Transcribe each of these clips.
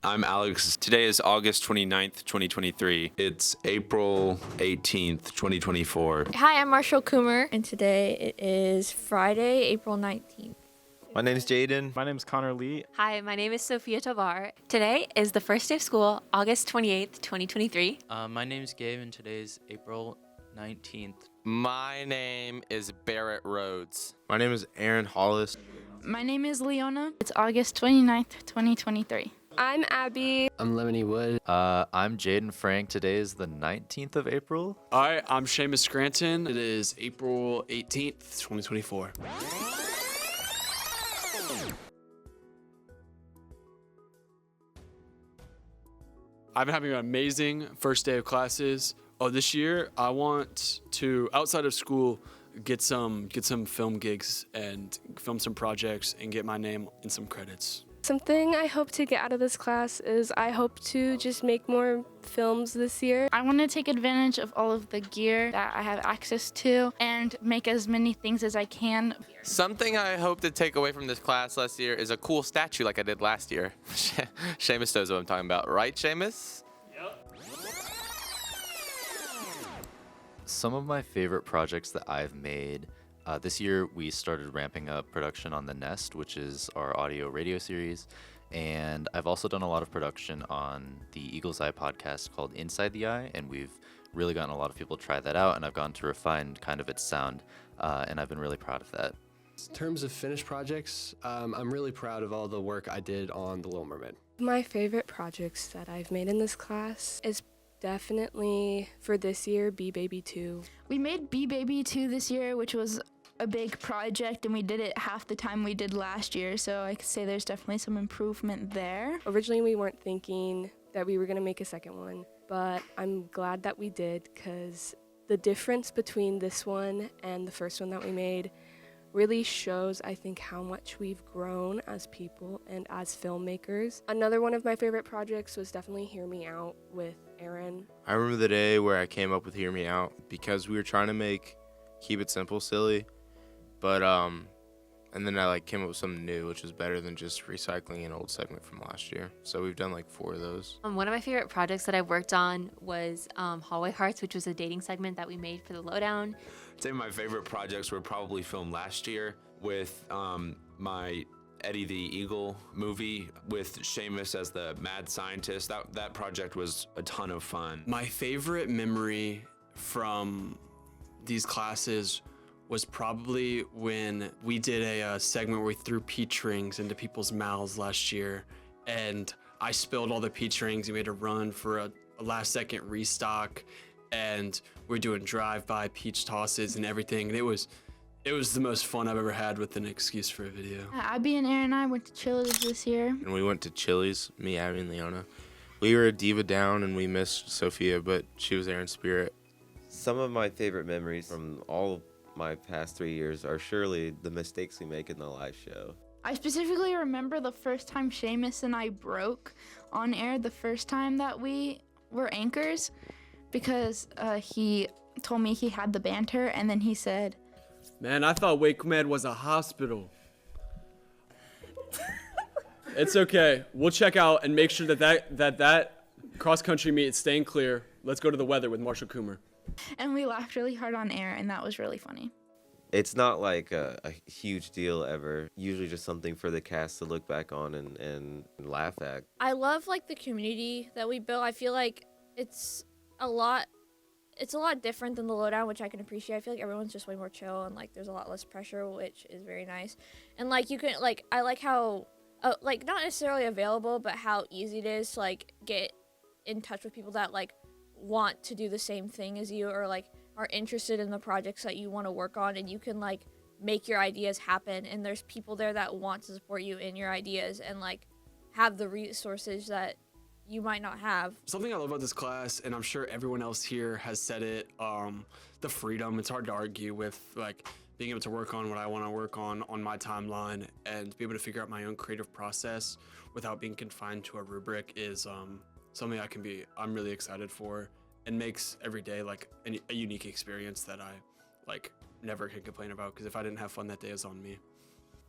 I'm Alex. Today is August 29th, 2023. It's April 18th, 2024. Hi, I'm Marshall Coomer, and today it is Friday, April 19th. My name is Jaden. My name is Connor Lee. Hi, my name is Sophia Tovar. Today is the first day of school, August 28th, 2023. My name is Gabe, and today is April 19th. My name is Barrett Rhodes. My name is Aaron Hollis. My name is Leona. It's August 29th, 2023. I'm Abby. I'm Lemony Wood. I'm Jaden Frank. Today is the 19th of April. Hi, I'm Seamus Scranton. It is April 18th, 2024. I've been having an amazing first day of classes. This year, I want to, outside of school, get some film gigs and film some projects and get my name in some credits. Something I hope to get out of this class is I hope to just make more films this year. I want to take advantage of all of the gear that I have access to and make as many things as I can. Something I hope to take away from this class last year is a cool statue like I did last year. Seamus knows what I'm talking about, right, Seamus? Some of my favorite projects that I've made, this year we started ramping up production on The Nest, which is our audio radio series. And I've also done a lot of production on the Eagle's Eye podcast called Inside the Eye, and we've really gotten a lot of people to try that out, and I've gotten to refine kind of its sound, and I've been really proud of that. In terms of finished projects, I'm really proud of all the work I did on The Little Mermaid. My favorite projects that I've made in this class is definitely, for this year, Bee Baby 2. We made Bee Baby 2 this year, which was a big project, and we did it half the time we did last year, so I could say there's definitely some improvement there. Originally, we weren't thinking that we were going to make a second one, but I'm glad that we did, because the difference between this one and the first one that we made really shows, I think, how much we've grown as people and as filmmakers. Another one of my favorite projects was definitely Hear Me Out with Aaron. I remember the day where I came up with Hear Me Out because we were trying to keep it simple, silly, but and then I came up with something new, which was better than just recycling an old segment from last year. So we've done 4 of those. One of my favorite projects that I've worked on was Hallway Hearts, which was a dating segment that we made for the Lowdown. I'd say my favorite projects were probably filmed last year with my Eddie the Eagle movie with Seamus as the mad scientist. That project was a ton of fun. My favorite memory from these classes was probably when we did a segment where we threw peach rings into people's mouths last year, and I spilled all the peach rings and we had to run for a last second restock, and we're doing drive-by peach tosses and everything. And it was the most fun I've ever had with an excuse for a video. Abby and Aaron and I went to Chili's this year. And we went to Chili's, me, Abby, and Leona. We were a diva down and we missed Sophia, but she was there in spirit. Some of my favorite memories from all of my past 3 years are surely the mistakes we make in the live show. I specifically remember the first time Seamus and I broke on air, the first time that we were anchors, because he told me he had the banter, and then he said, Man, I thought Wake Med was a hospital. It's okay. We'll check out and make sure that cross-country meet is staying clear. Let's go to the weather with Marshall Coomer. And we laughed really hard on air, and that was really funny. It's not like a huge deal ever. Usually just something for the cast to look back on and laugh at. I love the community that we built. I feel like it's a lot different than the Lowdown, which I can appreciate. I feel like everyone's just way more chill, and there's a lot less pressure, which is very nice. And you can I like how not necessarily available, but how easy it is to get in touch with people that want to do the same thing as you, or are interested in the projects that you want to work on, and you can make your ideas happen, and there's people there that want to support you in your ideas and have the resources that you might not have. Something I love about this class, and I'm sure everyone else here has said it, the freedom. It's hard to argue with being able to work on what I want to work on my timeline, and be able to figure out my own creative process without being confined to a rubric is something I'm really excited for, and makes every day a unique experience that I never can complain about, because if I didn't have fun that day, it's on me.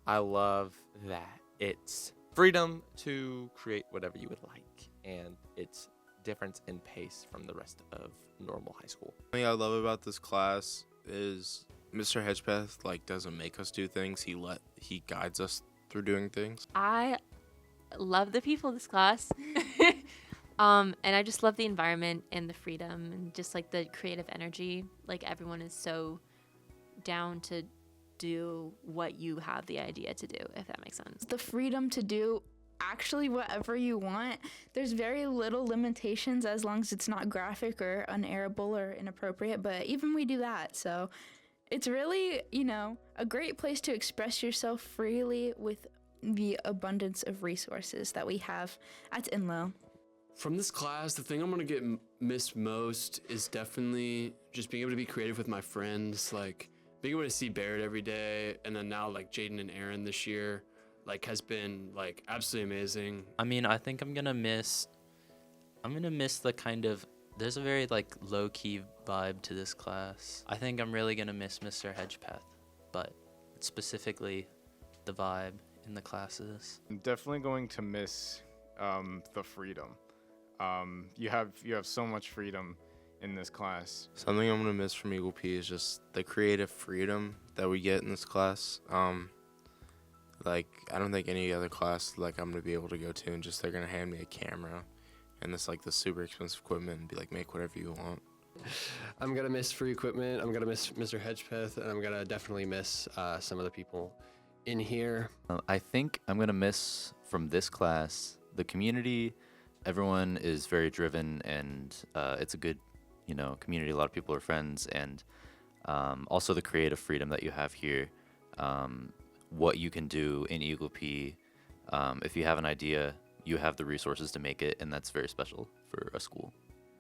I love that it's freedom to create whatever you would like, and it's difference in pace from the rest of normal high school. Thing I love about this class is Mr. Hedgepeth doesn't make us do things. He guides us through doing things. I love the people in this class. And I just love the environment and the freedom and just like the creative energy. Like everyone is so down to do what you have the idea to do, if that makes sense. The freedom to do actually whatever you want. There's very little limitations as long as it's not graphic or unairable or inappropriate, but even we do that. So it's really, a great place to express yourself freely with the abundance of resources that we have at Enloe. From this class, the thing I'm gonna miss most is definitely just being able to be creative with my friends, being able to see Barrett every day, and then now Jaden and Aaron this year, has been absolutely amazing. I mean, I think I'm gonna miss the kind of, there's a very low-key vibe to this class. I think I'm really gonna miss Mr. Hedgepeth, but specifically the vibe in the classes. I'm definitely going to miss the freedom. You have so much freedom in this class. Something I'm gonna miss from Eagle P is just the creative freedom that we get in this class. I don't think any other class I'm gonna be able to go to and just they're gonna hand me a camera and this the super expensive equipment and be make whatever you want. I'm gonna miss free equipment. I'm gonna miss Mr. Hedgepeth, and I'm gonna definitely miss some of the people in here. I think I'm going to miss from this class the community. Everyone is very driven, and it's a good, community. A lot of people are friends, and also the creative freedom that you have here. What you can do in Eagle P, if you have an idea, you have the resources to make it, and that's very special for a school.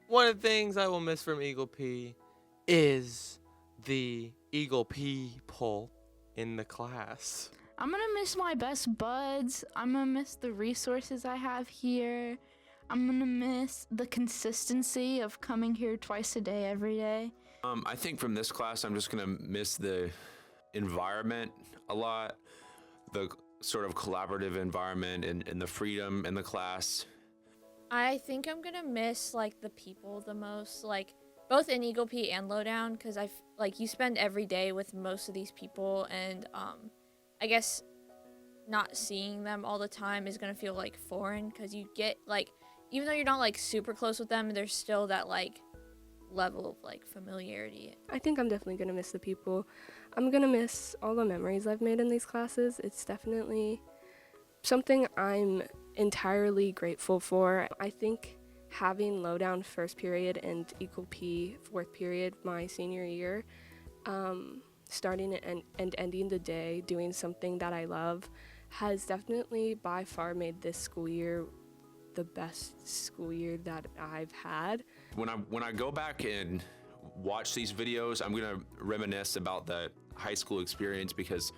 One of the things I will miss from Eagle P is the Eagle people in the class. I'm gonna miss my best buds. I'm gonna miss the resources I have here. I'm gonna miss the consistency of coming here twice a day, every day. I think from this class, I'm just gonna miss the environment a lot, the sort of collaborative environment and the freedom in the class. I think I'm gonna miss the people the most, both in Eagle P and Lowdown, because you spend every day with most of these people, and I guess not seeing them all the time is gonna feel foreign, because you get even though you're not super close with them, there's still that level of familiarity. I think I'm definitely gonna miss the people. I'm gonna miss all the memories I've made in these classes. It's definitely something I'm entirely grateful for. I think having Lowdown first period and Eagle P fourth period my senior year, starting and ending the day doing something that I love, has definitely by far made this school year the best school year that I've had. When I go back and watch these videos, I'm gonna reminisce about the high school experience, because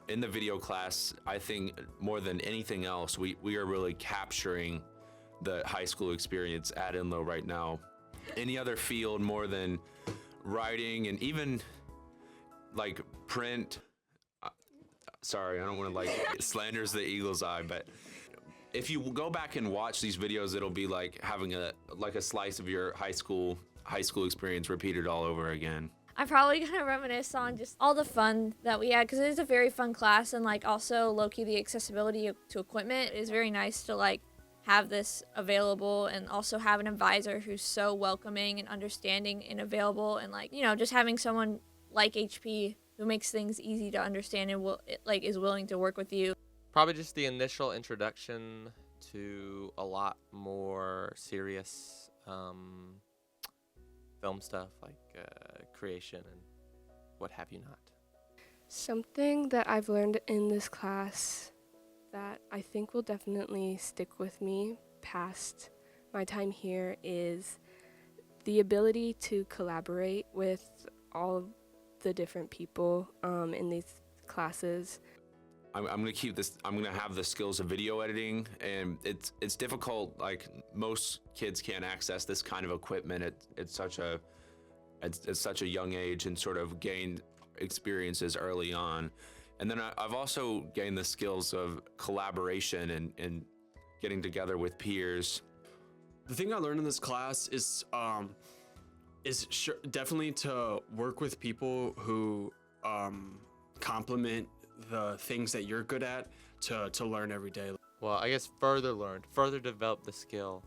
in the video class, I think more than anything else, we are really capturing the high school experience at Enloe right now. Any other field more than writing and even print. Sorry, I don't want to slanders the eagle's eye, but if you go back and watch these videos, it'll be like having a slice of your high school experience repeated all over again. I'm probably gonna reminisce on just all the fun that we had, because it is a very fun class, and also low-key the accessibility to equipment is very nice to have this available, and also have an advisor who's so welcoming and understanding and available, and just having someone like HP who makes things easy to understand and is willing to work with you. Probably just the initial introduction to a lot more serious film stuff, creation and what have you not. Something that I've learned in this class that I think will definitely stick with me past my time here is the ability to collaborate with all the different people in these classes. I'm gonna keep this. I'm gonna have the skills of video editing, and it's difficult. Most kids can't access this kind of equipment at such a young age and sort of gain experiences early on. And then I've also gained the skills of collaboration and getting together with peers. The thing I learned in this class is definitely to work with people who complement the things that you're good at to learn every day. Well, I guess further develop the skill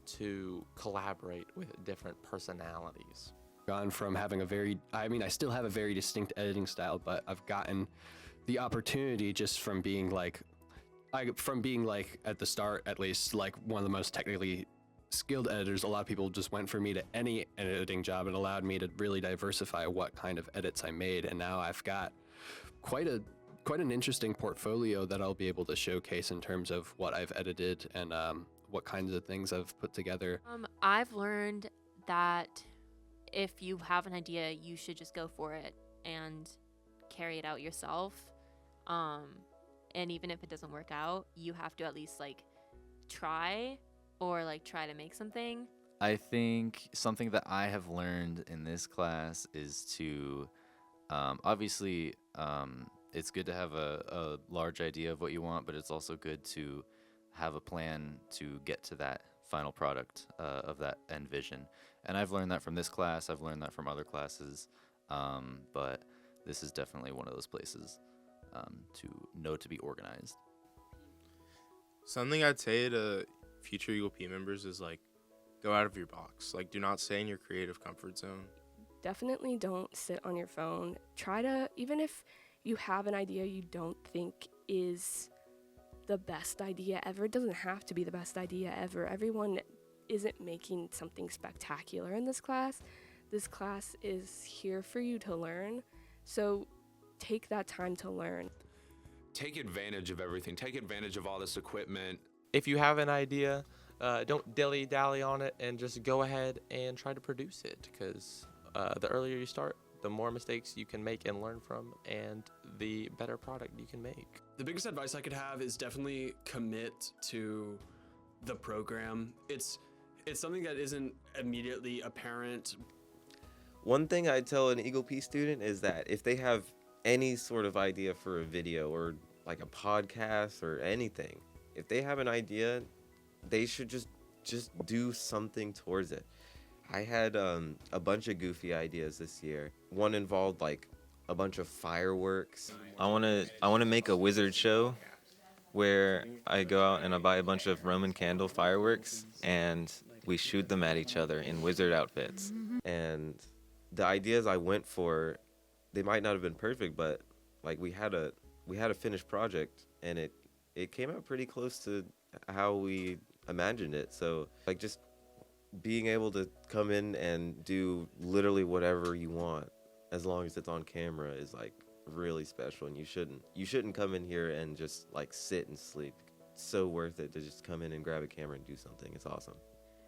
to collaborate with different personalities. Gone from having I still have a very distinct editing style, but I've gotten the opportunity just from being like at the start, at least, like one of the most technically skilled editors. A lot of people just went for me to any editing job. It allowed me to really diversify what kind of edits I made, and now I've got quite an interesting portfolio that I'll be able to showcase in terms of what I've edited and what kinds of things I've put together. I've learned that if you have an idea, you should just go for it and carry it out yourself. And even if it doesn't work out, you have to at least try to make something. I think something that I have learned in this class is to, obviously, it's good to have a large idea of what you want, but it's also good to have a plan to get to that final product of that end vision. And I've learned that from this class. I've learned that from other classes, but this is definitely one of those places to know to be organized. Something I'd say to future Eagle P members is go out of your box. Do not stay in your creative comfort zone. Definitely don't sit on your phone. Try to, even if you have an idea you don't think is the best idea ever, it doesn't have to be the best idea ever. Everyone isn't making something spectacular in this class. This class is here for you to learn. So take that time to learn. Take advantage of everything. Take advantage of all this equipment. If you have an idea, don't dilly-dally on it and just go ahead and try to produce it, because the earlier you start, the more mistakes you can make and learn from, and the better product you can make. The biggest advice I could have is definitely commit to the program. It's something that isn't immediately apparent. One thing I tell an Eagle P student is that if they have any sort of idea for a video or a podcast or anything, if they have an idea, they should just do something towards it. I had a bunch of goofy ideas this year. One involved a bunch of fireworks. I wanna make a wizard show where I go out and I buy a bunch of Roman candle fireworks and we shoot them at each other in wizard outfits. And the ideas I went for, they might not have been perfect, but we had a finished project and it came out pretty close to how we imagined it. So just being able to come in and do literally whatever you want as long as it's on camera is really special, and you shouldn't come in here and just sit and sleep. It's so worth it to just come in and grab a camera and do something. It's awesome.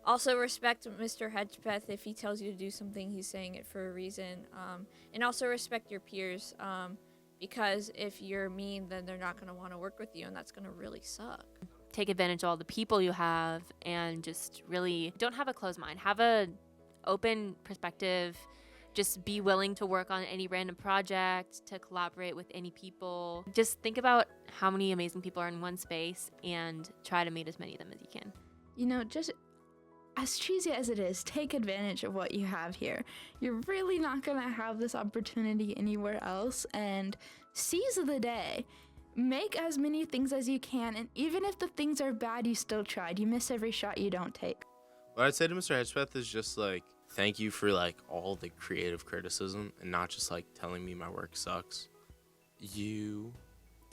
Also respect Mr. Hedgepeth. If he tells you to do something, he's saying it for a reason. And also respect your peers, because if you're mean, then they're not going to want to work with you, and that's going to really suck. Take advantage of all the people you have, and just really don't have a closed mind. Have a open perspective. Just be willing to work on any random project, to collaborate with any people. Just think about how many amazing people are in one space and try to meet as many of them as you can. Just as cheesy as it is, take advantage of what you have here. You're really not going to have this opportunity anywhere else, and seize the day. Make as many things as you can, and even if the things are bad, you still tried. You miss every shot you don't take. What I'd say to Mr. Hedgepeth is just thank you for all the creative criticism and not just telling me my work sucks. You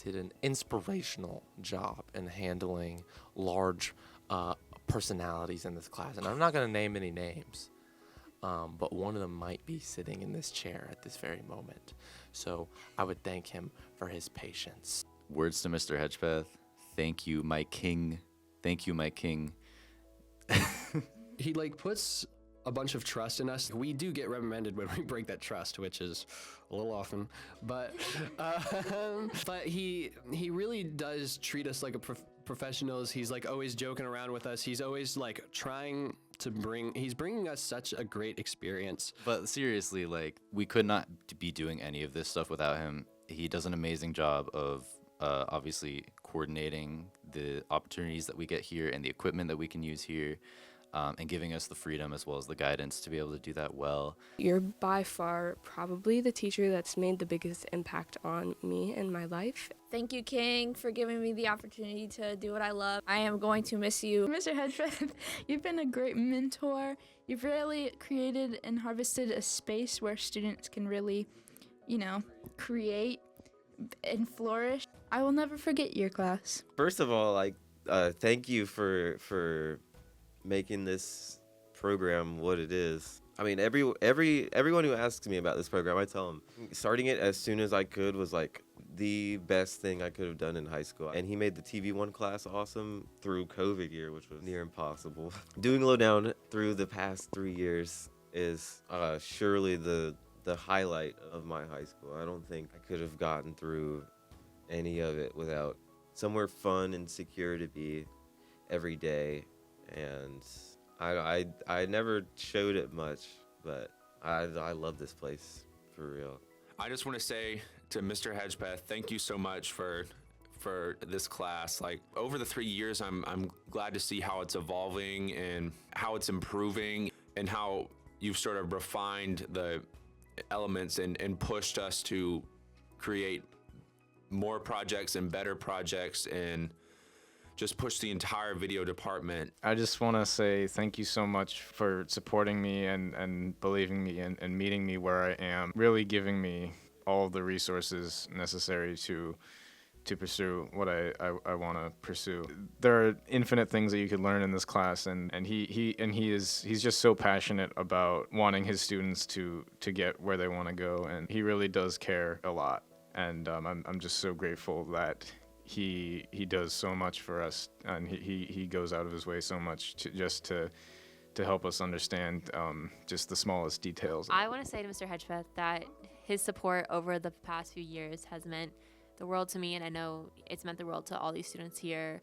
did an inspirational job in handling large personalities in this class, and I'm not going to name any names, but one of them might be sitting in this chair at this very moment. So I would thank him for his patience. Words to Mr. Hedgepeth. Thank you, my king. Thank you, my king. He puts a bunch of trust in us. We do get reprimanded when we break that trust, which is a little often, but he really does treat us like professionals. He's always joking around with us. He's always trying to he's bringing us such a great experience. But seriously, we could not be doing any of this stuff without him. He does an amazing job of obviously coordinating the opportunities that we get here and the equipment that we can use here, and giving us the freedom as well as the guidance to be able to do that well. You're by far probably the teacher that's made the biggest impact on me in my life. Thank you, King, for giving me the opportunity to do what I love. I am going to miss you. Mr. Hedgepeth, you've been a great mentor. You've really created and harvested a space where students can really, create and flourish. I will never forget your class. First of all, thank you for making this program what it is. I mean, everyone who asks me about this program, I tell them starting it as soon as I could was like the best thing I could have done in high school. And he made the TV1 class awesome through COVID year, which was near impossible. Doing Lowdown through the past 3 years is surely the highlight of my high school. I don't think I could have gotten through any of it without somewhere fun and secure to be every day. And I never showed it much, but I love this place for real. I just want to say to Mr. Hedgepeth, thank you so much for this class. Like over the 3 years, I'm glad to see how it's evolving and how it's improving and how you've sort of refined the elements and pushed us to create more projects and better projects and just push the entire video department. I just want to say thank you so much for supporting me and believing me and meeting me where I am, really giving me all the resources necessary to pursue what I want to pursue. There are infinite things that you could learn in this class, and he's just so passionate about wanting his students to get where they want to go, and he really does care a lot. And I'm just so grateful that he does so much for us, and he goes out of his way so much to help us understand just the smallest details. I want to say to Mr. Hedgepeth that his support over the past few years has meant the world to me, and I know it's meant the world to all these students here.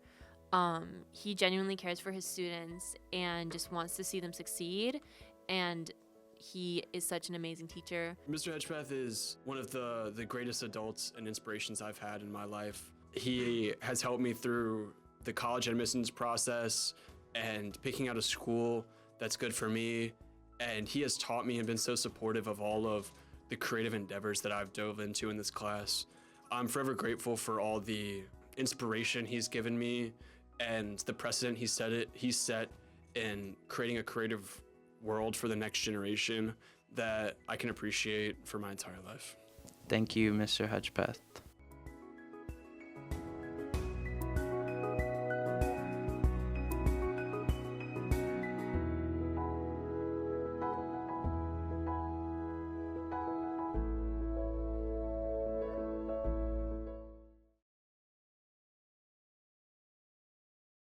He genuinely cares for his students and just wants to see them succeed, and he is such an amazing teacher. Mr. Hedgepeth is one of the greatest adults and inspirations I've had in my life. He has helped me through the college admissions process and picking out a school that's good for me. And he has taught me and been so supportive of all of the creative endeavors that I've dove into in this class. I'm forever grateful for all the inspiration he's given me and the precedent he set in creating a creative world for the next generation that I can appreciate for my entire life. Thank you, Mr. Hedgepeth.